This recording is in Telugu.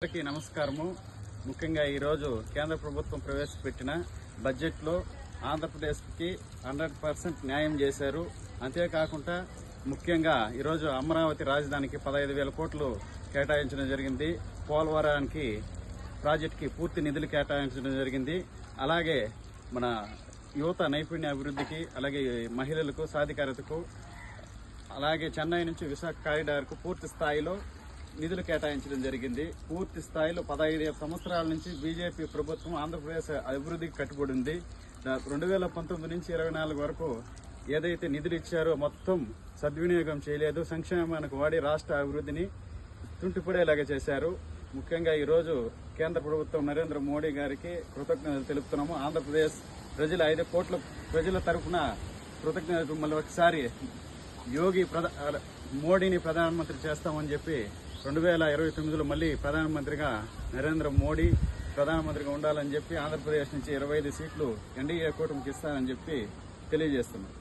అందరికీ నమస్కారము. ముఖ్యంగా ఈరోజు కేంద్ర ప్రభుత్వం ప్రవేశపెట్టిన బడ్జెట్లో ఆంధ్రప్రదేశ్కి 100% న్యాయం చేశారు. అంతేకాకుండా ముఖ్యంగా ఈరోజు అమరావతి రాజధానికి 15,000 కోట్లు కేటాయించడం జరిగింది. పోలవరానికి ప్రాజెక్టుకి పూర్తి నిధులు కేటాయించడం జరిగింది. అలాగే మన యువత నైపుణ్య అభివృద్ధికి, అలాగే మహిళలకు సాధికారతకు, అలాగే చెన్నై నుంచి విశాఖ కారిడార్కు పూర్తి స్థాయిలో నిధులు కేటాయించడం జరిగింది. పూర్తి స్థాయిలో 15 సంవత్సరాల నుంచి బీజేపీ ప్రభుత్వం ఆంధ్రప్రదేశ్ అభివృద్ధికి కట్టుబడి ఉంది. 2019 నుంచి 24 వరకు ఏదైతే నిధులు ఇచ్చారో మొత్తం సద్వినియోగం చేయలేదు. సంక్షేమానికి వాడి రాష్ట్ర అభివృద్ధిని తుంటిపడేలాగా చేశారు. ముఖ్యంగా ఈరోజు కేంద్ర ప్రభుత్వం నరేంద్ర మోడీ గారికి కృతజ్ఞతలు తెలుపుతున్నాము. ఆంధ్రప్రదేశ్ ప్రజల 5 కోట్ల ప్రజల తరఫున కృతజ్ఞతలు. మళ్ళీ ఒకసారి మోడీని ప్రధానమంత్రి చేస్తామని చెప్పి 2029లో మళ్ళీ ప్రధానమంత్రిగా నరేంద్ర మోడీ ప్రధానమంత్రిగా ఉండాలని చెప్పి ఆంధ్రప్రదేశ్ నుంచి 25 సీట్లు ఎన్డీఏ కూటమికి ఇస్తానని చెప్పి తెలియజేస్తున్నారు.